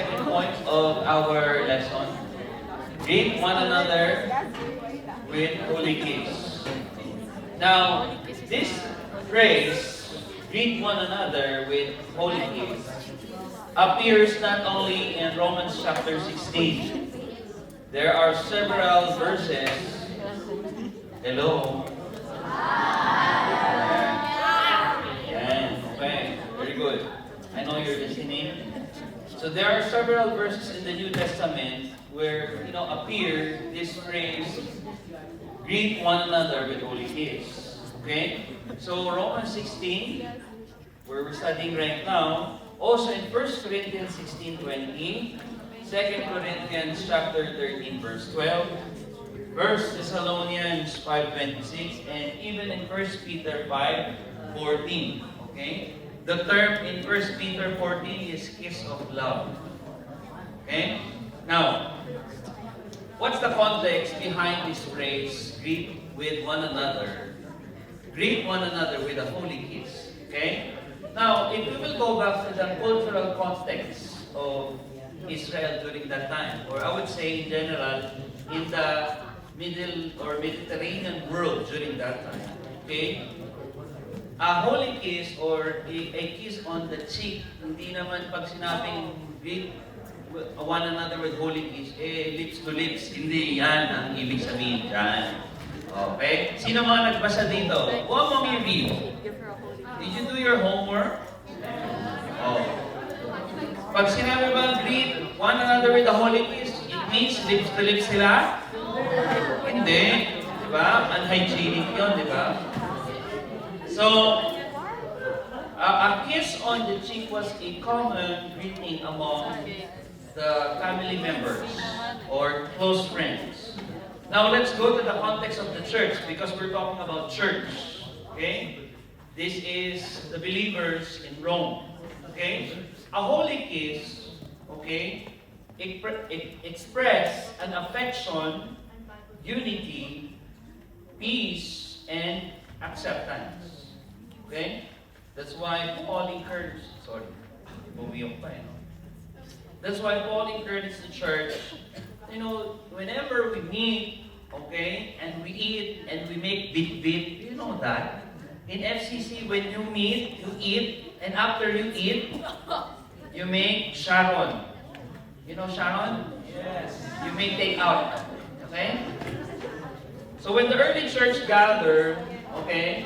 second point of our lesson. Greet one another with holy kiss. Now, this phrase, greet one another with holy kiss, appears not only in Romans chapter 16. There are several verses. Hello? Yan. Okay. Very good. I know you're listening. So there are several verses in the New Testament where, appear this phrase, greet one another with holy kiss. Okay? So Romans 16, where we're studying right now, also in 1 Corinthians 16:20, 2 Corinthians chapter 13, verse 12, 1 Thessalonians 5:26, and even in 1 Peter 5:14. Okay? The term in 1 Peter 14 is kiss of love. Okay? Now, what's the context behind this phrase, greet with one another? Greet one another with a holy kiss. Okay? Now, if we will go back to the cultural context of Israel during that time, or I would say in general, in the Middle or Mediterranean world during that time, okay? A holy kiss or a kiss on the cheek, hindi naman pag sinabing greet one another with holy kiss, lips to lips, hindi yan ang ibig sabihin dyan. Okay? Sino mga nagbasa dito? Huwag mong i-read. Did you do your homework? Oh. Pag sinabi ba greet one another with a holy kiss, it means lips to lips sila? Hindi. Diba? Unhygienic yun, diba? So, a kiss on the cheek was a common greeting among the family members or close friends. Now, let's go to the context of the church because we're talking about church. Okay? This is the believers in Rome. Okay? A holy kiss, okay, express an affection, unity, peace, and acceptance. Okay? That's why Paul encouraged, that's why Paul encouraged the church, whenever we meet, okay, and we eat and we make bit-bit, you know that? In FCC, when you meet, you eat, and after you eat, you make Sharon. You know Sharon? Yes. You make take out. Okay? So when the early church gathered, okay,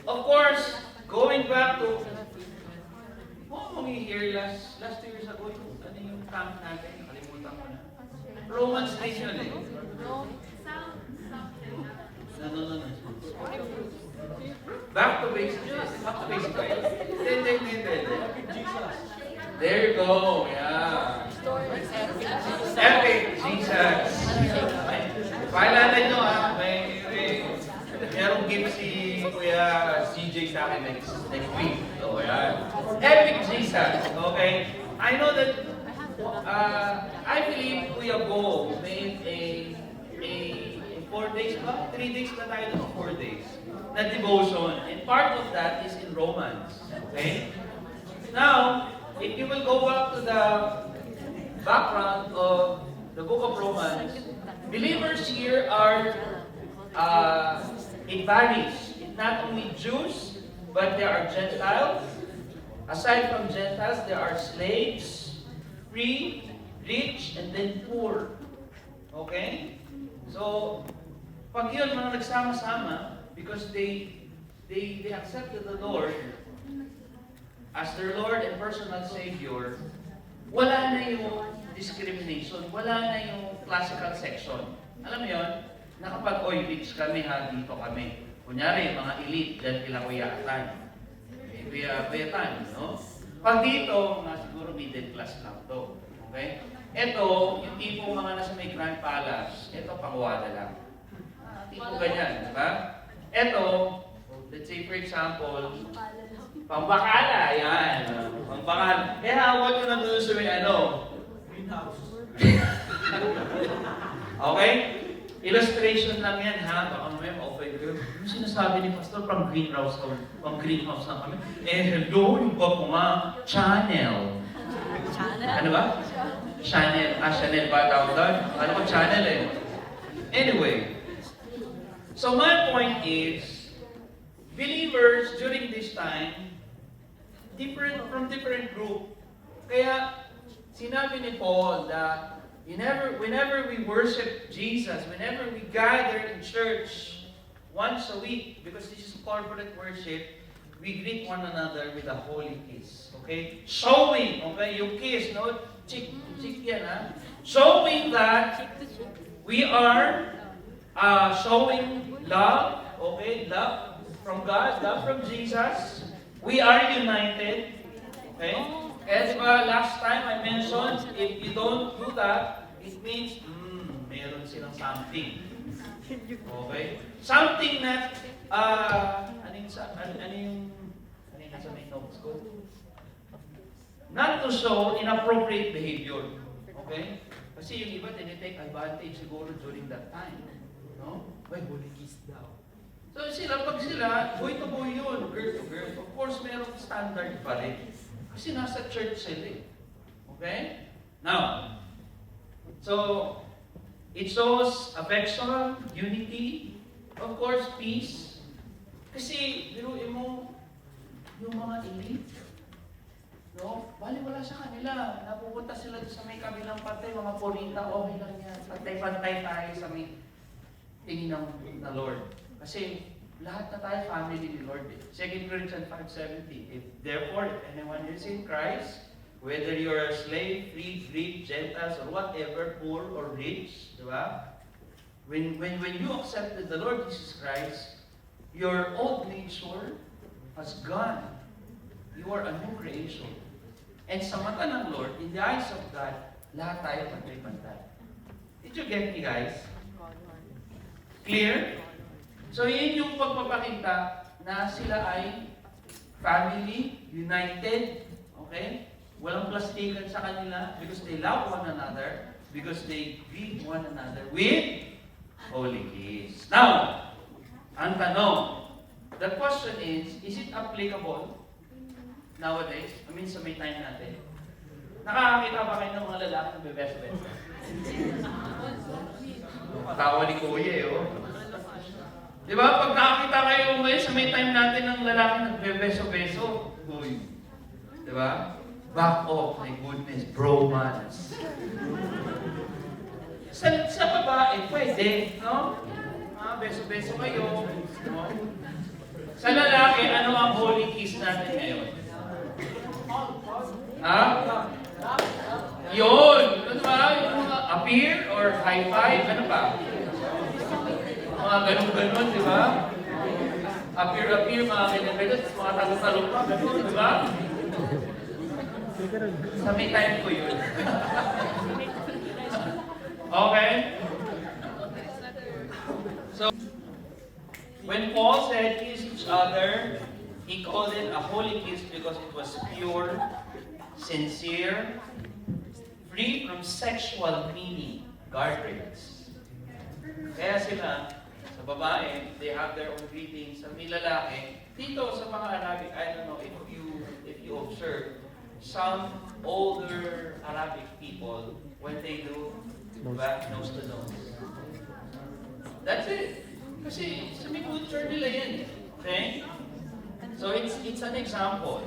of course, going back to, here last 2 years ago, yung camp natin, nakalimutan ko na. Romans 3 yun eh. No. Back to basics. Back to basics. Hindi. There you go. Yeah. Epic Jesus. Paalala nyo merong gift si Kuya CJ sa akin next week. So, yeah. Epic Jesus. Okay? I know that I believe Kuya Bo made a 4 days ba? 3 days na tayo ng 4 days na devotion. And part of that is in Romans. Okay? Now, if you will go back to the background of the book of Romans, believers here are, it varies. It's not only Jews, but there are Gentiles. Aside from Gentiles, there are slaves, free, rich, and then poor. Okay? So, pag yun, mga nagsama-sama, because they accepted the Lord as their Lord and personal Savior, wala na yung discrimination, wala na yung classical section. Alam mo yun, na kapag, rich kami ha, dito kami. Kunyari, mga elite, dyan kila Kuya Atan. Kuya Tan, no? Pag dito, mga siguro middle class lang to. Okay? Ito, yung tipo mga nasa may Grand Palace, ito pangwala lang. Tipo ganyan, di ba? Ito, let's say for example, pambakala, yan. Pambakala. Kaya hawag ko na doon sa may greenhouse. Okay? Illustration lang yan, ha? Baka may open ko. Yung sinasabi ni Pastor, pang greenhouse lang kami. Hello, yung pa po nga, channel. Ano ba? Channel. Channel ba tawag doon? Ano ko channel eh? Anyway. So my point is, believers during this time, from different group. Kaya sinabi ni Paul that whenever we worship Jesus, whenever we gather in church once a week, because this is corporate worship, we greet one another with a holy kiss. Okay? Showing, okay, yung kiss, no? Chick yan, ha? Showing that we are showing love, okay? Love from God, love from Jesus. We are united, okay? Kaya diba, last time I mentioned, if you don't do that, it means, meron silang something. Okay? Something that, ano yung nasa may notes ko? Not to show inappropriate behavior. Okay? Kasi yung iba, tinitake advantage siguro during that time. No? May holy kiss daw. So pag sila, boy to boy yun, girl to girl. Of course, merong standard pa rin. Kasi nasa church sila eh. Okay? Now, so, it shows affection, unity, of course, peace. Kasi, biruin mo, yung mga elite, no? Bali wala sa kanila. Napupunta sila sa may kabilang patay, mga purita, okay lang yan. Pantay-pantay tayo sa may tingin ng Lord. Kasi lahat na tayo family ni Lord. 2 Corinthians 5:17. Therefore, if anyone is in Christ, whether you are a slave, free, Greek, Gentiles, or whatever, poor or rich, di ba? When you accepted the Lord Jesus Christ, your old nature has gone. You are a new creation. And sa mata ng Lord, in the eyes of God, lahat tayo pantay-pantay. Did you get me, guys? Clear? So, yun yung pagpapakita na sila ay family, united, okay? Walang plastikan sa kanila because they love one another, because they greet one another with holy kiss. Now, ang tanong, the question is it applicable nowadays? I mean, sa may time natin. Nakakakita ba kayo ng mga lalaki na bebeso-beso? Tawa ni Kuya eh, oh. Di ba? Pag nakakita kayo ngayon sa may time natin ng lalaki nagbebeso-beso, uy. Di ba? Back off, my goodness, bromance. Sa babae, pwede, no? Beso-beso kayo. No? Sa lalaki, ano ang holy kiss natin ngayon? Ha? Yun! Ano ba? Yung mga appear or high five? Ano ba? Mga ganun-ganun, di ba? Appear, mga ganun-ganun, mga talong-talong pa, ganun, di ba? Sa may time ko yun. Okay? So, when Paul said kiss each other, he called it a holy kiss because it was pure, sincere, free from sexual meaning, guardrails. Kaya sila, sa babae, they have their own greetings. Sa may lalaki, dito sa mga Arabic, I don't know if you observe, some older Arabic people, when they do, back nose to nose. That's it. Kasi sa may culture nila yan. Okay? So it's an example.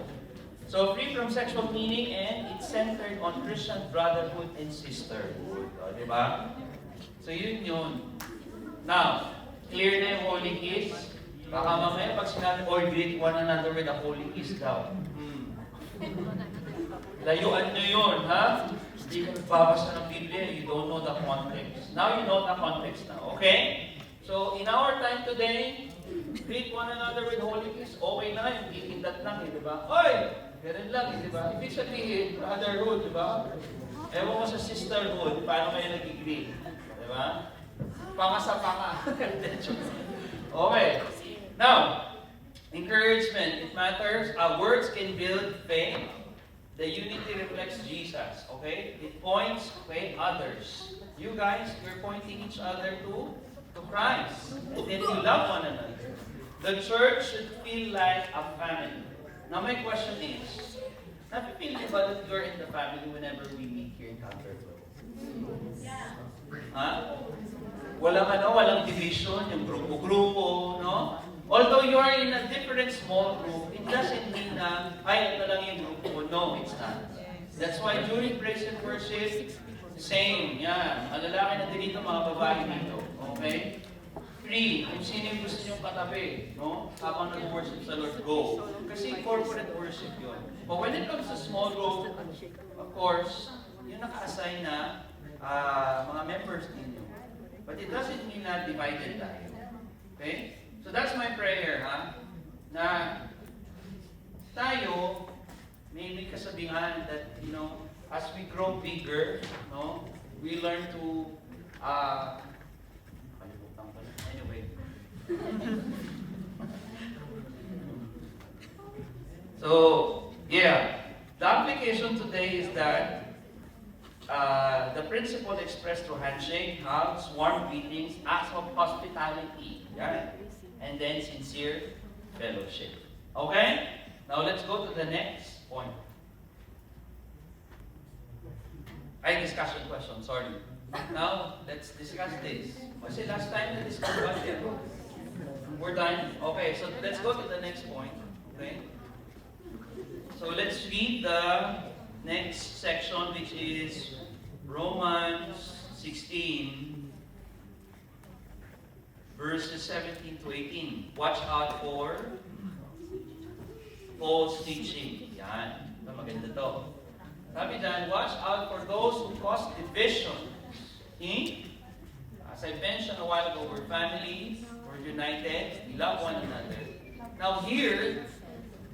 So free from sexual meaning and it's centered on Christian brotherhood and sisterhood. O, diba? So yun. Now, clear na yung holy kiss. Baka mamaya pag sinabi, or greet one another with a holy kiss daw. Layuan nyo yun, ha? Hindi ka nagbabasa ng Biblia, you don't know the context. Now you know the context now, okay? So, in our time today, greet one another with holy kiss, okay na, yung kikindat lang, di ba? Oy! Ganun lang, di ba? Ibig sabihin, brotherhood, di ba? Ewan mo sa sisterhood, paano kayo nag-greet? Di ba? Panga sa panga. Okay. Now, encouragement, it matters. Words can build faith. The unity reflects Jesus, okay? It points, okay, others. You guys, you're pointing each other to Christ. And then you love one another. The church should feel like a family. Now my question is, napipili ba that you're in the family whenever we meet here in Canterbury? Ha? Walang division, yung grupo-grupo, no? Although you are in a different small group, it doesn't mean na, ay, ito lang yung grupo ko. No, it's not. That's why during praise and worship, same, yan. Ang lalaki na dito, mga babae dito. Okay? Free, kung sino yung gusto nyong katabi, no? Habang nag-worship sa Lord, go. Kasi corporate worship yun. But when it comes to small group, of course, yung naka-assign na mga members ninyo. But it doesn't mean na divided tayo. Okay? So that's my prayer, ha? Na tayo, may kasabihan that, as we grow bigger, no, we learn to, anyway. So, yeah, the application today is that the principle expressed through handshake, hugs, warm greetings, acts of hospitality, yeah? And then sincere fellowship. Okay? Now let's go to the next point. Discussion question, sorry. Now, let's discuss this. Kasi last time we discussed budget. We're done? Okay, so let's go to the next point. Okay? So let's read the next section, which is Romans 16, verses 17 to 18. Watch out for false teaching. Yan. Maganda to. Sabi dyan, watch out for those who cause division. As I mentioned a while ago, we're family, we're united, we love one another. Now here,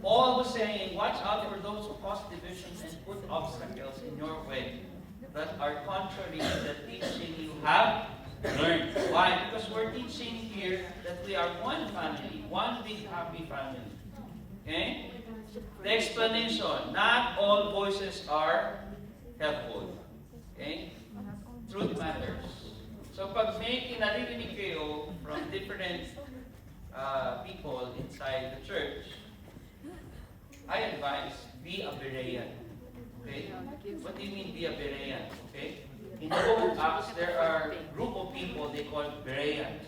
Paul was saying, watch out for those who cause divisions and put obstacles in your way that are contrary to the teaching you have learned. Why? Because we're teaching here that we are one family, one big happy family. Okay? The explanation, not all voices are helpful. Okay? Truth matters. So pag may kinarinig kayo from different people inside the church, I advise, be a Berean. Okay? What do you mean be a Berean? Okay? In the book of Acts, there are a group of people they call Bereans.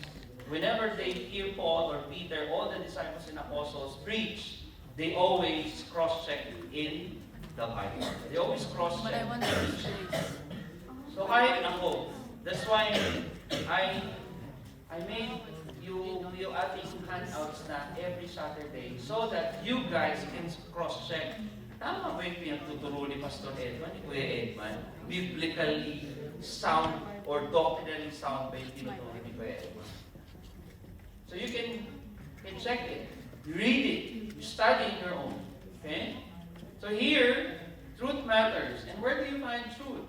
Whenever they hear Paul or Peter, all the disciples and apostles preach, they always cross-check in the Bible. They always cross-check. So ako. That's why I made you ating handouts na every Saturday so that you guys can cross-check. Tama ba yung pinagtuturo ni Pastor Edman, ni Kuya Edman? Biblically sound or doctrinally sound ba yung tinuturo ni Kuya Edman? So you can check it. You read it. You study it your own. Okay? So here, truth matters. And where do you find truth?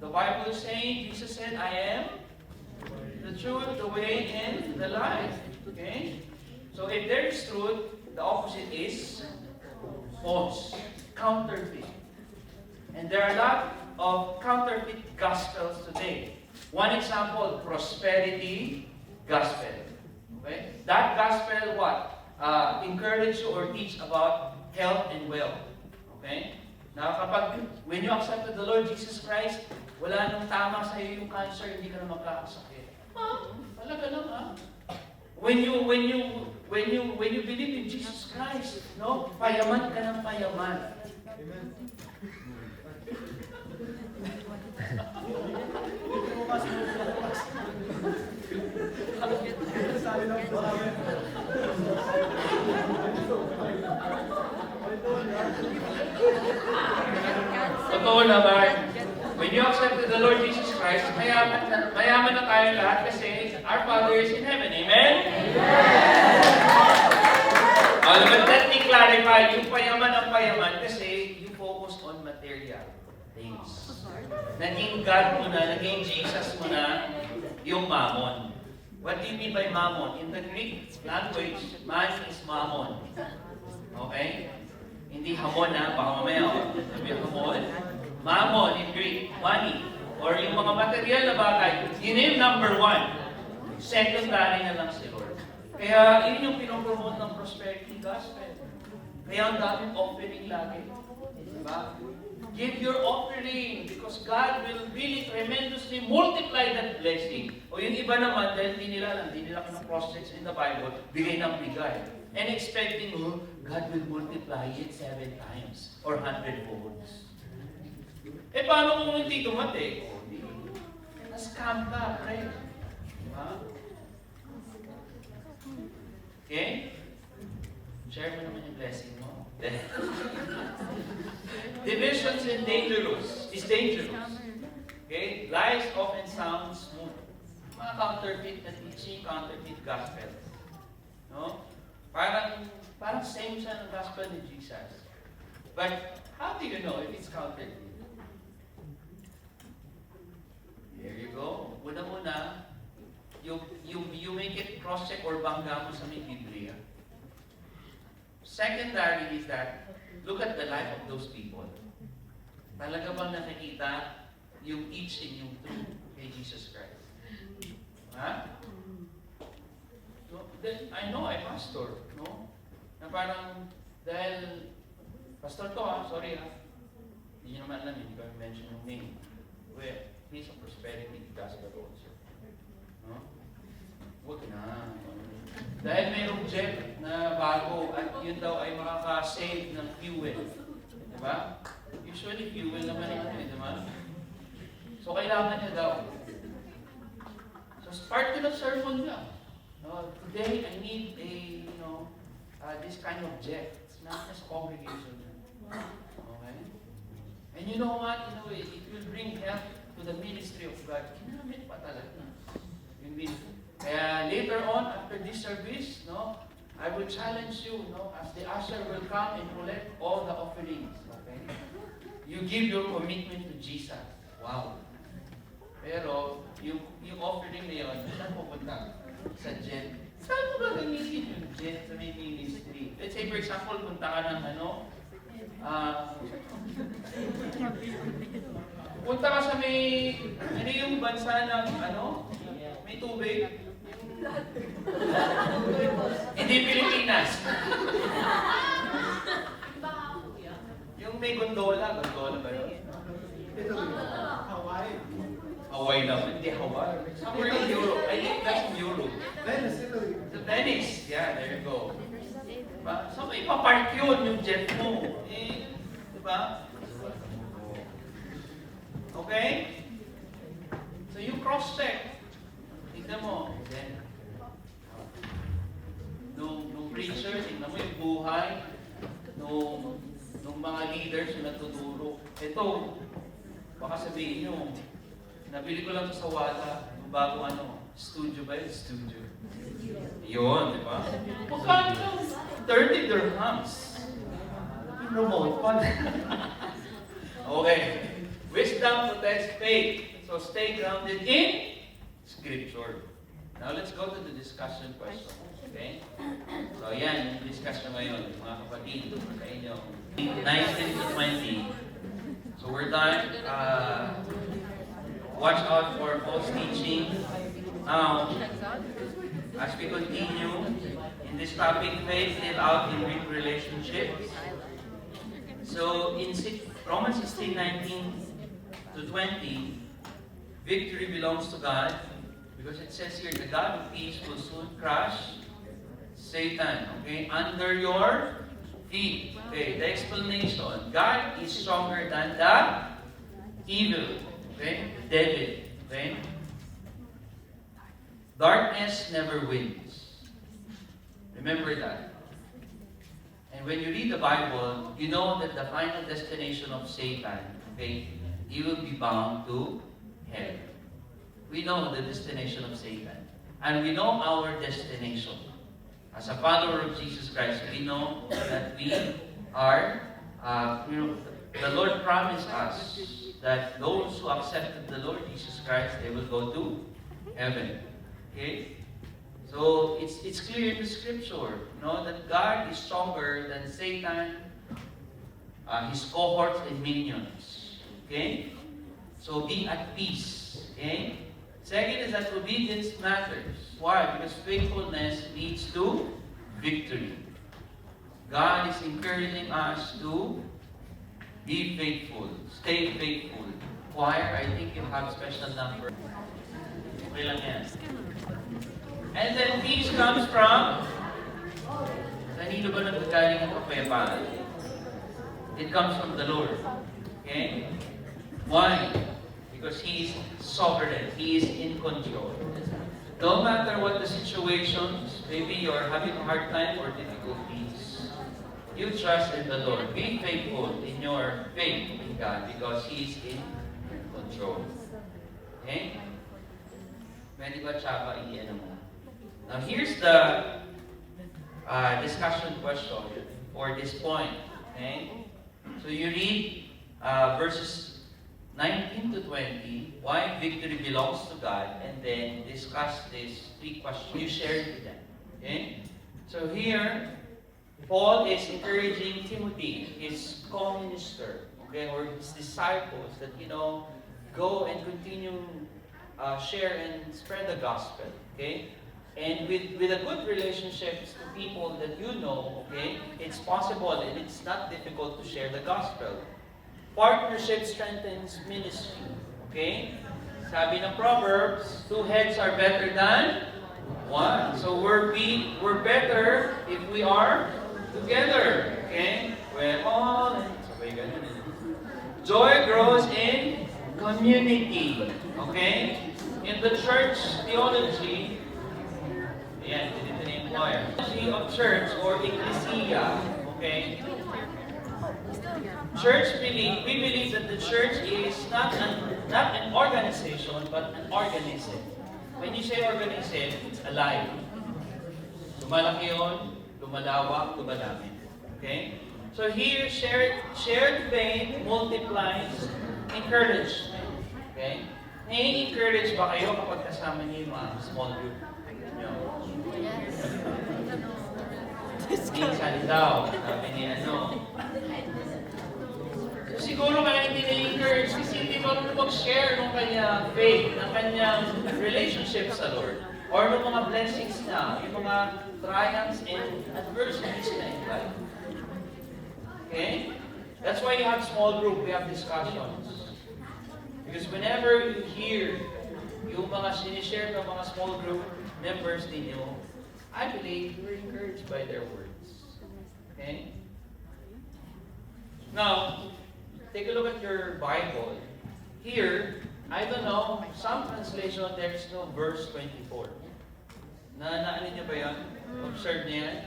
The Bible is saying, Jesus said, I am the truth, the way, and the life. Okay? So if there is truth, the opposite is false, counterfeit. And there are a lot of counterfeit gospels today. One example, prosperity gospel. Okay? That gospel, what? Encourage you or teach about health and wealth. Okay? Now, when you accepted the Lord Jesus Christ, wala nang tama sa iyo yung cancer, hindi ka na magkakasakit. Talaga lang, ha? When you believe in Jesus Christ, no? Payaman ka ng payaman. Amen. Totoo naman. When you accepted the Lord Jesus Christ, mayaman na tayo lahat kasi our Father is in heaven. Amen? But let me clarify, yung payaman ang payaman kasi you focus on material things. Naging God mo na, naging Jesus mo na, yung mammon. What do you mean by mammon? In the Greek language, man is mammon. Okay? Hindi hamon na, baka mamaya sabi hamon. Mammon in Greek, money. Or yung mga material na bagay. Yun yung number one. Secondary na lang si Lord. Kaya yun yung pinopromote ng prosperity gospel. Kaya ang daming offering lagi. Diba? Give your offering because God will really tremendously multiply that blessing. O yung iba naman, dahil hindi nila cross-checks in the Bible, bigay ng bigay. And expecting, God will multiply it 7 times or 100 folds. Eh, paano kung hindi tumate? Na-scam ka, pre. Diba? Okay? Share mo naman yung blessing mo. Divisions is dangerous. Okay? Lies often sound smooth. Mga counterfeit na teaching, counterfeit gospel. No? Parang same siya ng gospel ni Jesus. But how do you know if it's counterfeit? There you go. Una-una, you make it cross-check or bangga mo sa may Biblia. Secondary is that, look at the life of those people. Talaga bang nakikita yung each and yung two kay Jesus Christ? Ha? No, I know, I pastor, no? Na parang, dahil, pastor to sorry hindi nyo naman alam, hindi ko mention yung name. Well, he's a prosperity gospel also. No? Huwag na. Dahil mayroong jet na bago at yun daw ay makaka-save ng fuel. Diba? Usually fuel naman ito, diba? So kailangan niya daw. So part ko ng sermon niya. Today I need this kind of jet. It's not just congregation. Okay? And you know what? It will bring help to the ministry of God. Ginamit pa talaga. Yung ministry. Kaya later on, after this service, I will challenge you, as the usher will come and collect all the offerings. Okay? You give your commitment to Jesus. Wow. Pero, yung offering na yun, saan pupunta? Sa jet. Saan mo ba gamitin yung jet sa may ministry? Let's say, for example, punta ka ng punta ka sa may, yung bansa ng, may tubig. Hindi Pilipinas. Yung may gondola ba yun? Hawaii naman. Hindi Hawaii. Somewhere in Europe. I think that's in Europe. Venice. Yeah, there you go. Diba? So, ipapark yun yung jet mo. Diba? Okay? So, you cross-check. Tignan mo. Then, nung preacher, tignan mo yung buhay nung mga leaders yung nagtuturo. Ito, baka sabihin nyo, nabili ko lang ito sa Wala, yung bagong studio ba yun? Studio. Yun, di ba? Magkano? 30 dirhams. Remote pa. Okay. Wisdom protects faith. So stay grounded in Scripture. Now let's go to the discussion question. Okay? So yan, yung discussion ngayon, mga kapatid, sa inyo. 19 to 20. So we're done. Watch out for false teaching. Now, as we continue in this topic, faith live out in real relationships. So in Romans 16:19 to 20, victory belongs to God because it says here, the God of peace will soon crush Satan, okay, under your feet. Okay, the explanation, God is stronger than the evil, okay, the devil, okay. Darkness never wins. Remember that. And when you read the Bible, you know that the final destination of Satan, okay, he will be bound to hell. We know the destination of Satan. And we know our destination. As a follower of Jesus Christ, we know that we are, the Lord promised us that those who accepted the Lord Jesus Christ, they will go to heaven. Okay? So, it's clear in the Scripture, that God is stronger than Satan, his cohorts and minions. Okay? So, be at peace. Okay? Second is that obedience matters. Why? Because faithfulness leads to victory. God is encouraging us to Be faithful. Stay faithful. Choir, I think you have special number. Okay lang yan. And then peace comes from, kanino ba nagagaling ang kapayapaan? It comes from the Lord. Okay? Why? Because He is sovereign. He is in control. No matter what the situations, maybe you are having a hard time or difficulties, you trust in the Lord. Be faithful in your faith in God because He is in control. Okay? Pwede ba tsaka iyan mo? Now here's the discussion question for this point. Okay? So you read verses 19 to 20, why victory belongs to God, and then discuss these 3 questions you shared with them. Okay? So here, Paul is encouraging Timothy, his co-minister, okay, or his disciples, that, go and continue share and spread the gospel, okay? And with a good relationships to people that you know, okay, it's possible and it's not difficult to share the gospel. Partnership strengthens ministry, okay? Sabi ng Proverbs, 2 heads are better than 1. So we're better if we are together, okay? We're all joy grows in community, okay? In the church theology, theology of church or ecclesia, okay? We believe that the church is not an organization, but an organism. When you say organism, it's alive. Lumalaki yun, lumalawak, lumadami. Okay? So here, shared faith multiplies encouragement. Okay? Nai-encourage ba kayo kapag kasama niyo yung mga small group? Minsan daw, sabi ni siguro kaya hindi na-encourage kasi hindi marunong mag-share ng kanyang faith, ng kanyang relationship sa Lord. Or ng mga blessings na, yung mga triumphs and adversities na in life. Okay? That's why you have small group, we have discussions. Because whenever you hear yung mga sinishare ng mga small group members ninyo, I believe you're encouraged by their words. Okay? Now, take a look at your Bible. Here, I don't know, some translation there's no verse 24. Naalala niyo ba yan? Observe niyo yan?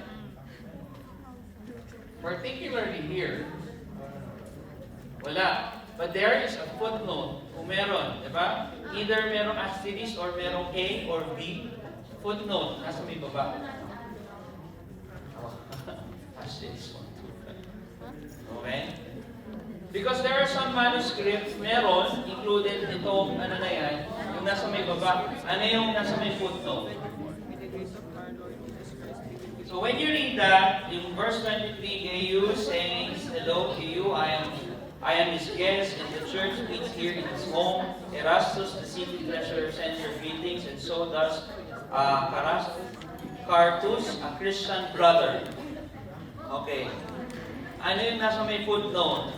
Particularly here, wala. But there is a footnote. Kung meron, di ba? Either merong asterisk or merong A or B. Footnote, nasa may baba. Asterisk. Okay? Because there are some manuscripts, meron, included itong na yan, yung nasa may baba. Ano yung nasa may footnote? So when you read that, in verse 23, AU saying, hello to you, I am his guest, and the church meets here in his home. Erastus, the city treasurer, sends your greetings, and so does Cartus, a Christian brother. Okay. Ano yung nasa may footnote?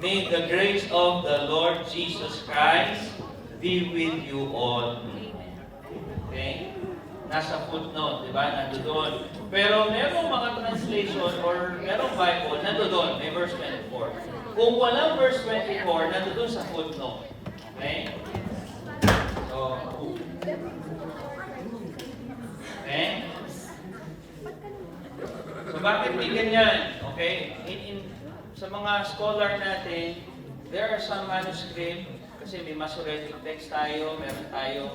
May the grace of the Lord Jesus Christ be with you all. Okay? Nasa footnote, di ba? Nandoon. Pero merong mga translation or merong Bible, nandoon, may verse 24. Kung walang verse 24, nandoon sa footnote. Okay? So, okay? So, bakit di ganyan? Okay? Sa mga scholar natin, there are some manuscript, kasi may Masoretic text tayo, meron tayong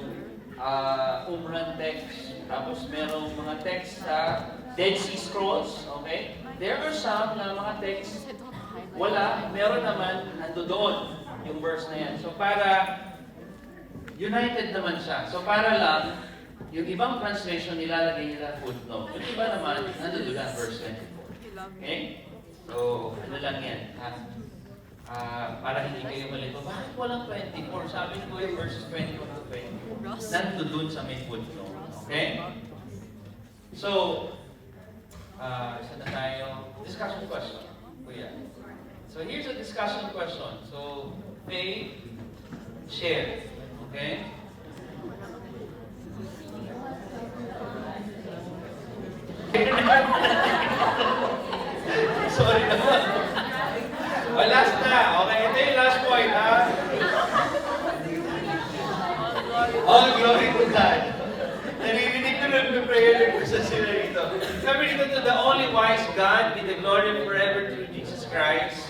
Qumran text, tapos merong mga text sa Dead Sea Scrolls, okay? There are some na mga text, wala, meron naman, nando doon yung verse na yan. So para, united naman siya. So para lang, yung ibang translation nilalagay nila footnote. Yung iba naman, nando doon ang verse 24. Okay? So, ano lang yan, para hindi kayo malito, bakit walang 24? Sabi ko yung verses 21 to 22. Nandun dun sa may footnote. Okay? So, saan na tayo? Discussion question. Kuya. So here's a discussion question. So, faith, share. Okay? Sorry naman. Oh, last na. Okay, ito yung last point, ha? All glory to God. Naririnig ko na prayer ko sa sila rito. Sabi dito, to the only wise God, be the glory forever through Jesus Christ.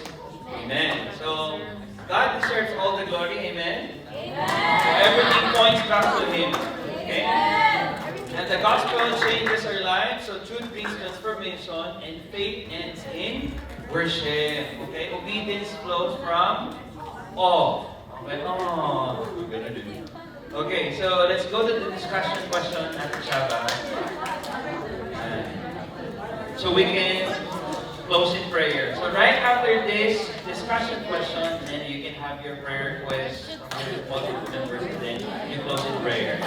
Amen. So, God deserves all the glory. Amen? So everything points back to Him. Okay? And the gospel changes our lives, so truth brings transformation, and faith ends in worship. Okay? Obedience flows from awe. Okay? Oh, gonna do. Okay, so let's go to the discussion question at the Shabbat. So we can close in prayer. So right after this discussion question, then you can have your prayer request from your multiple members, and then you close in prayer.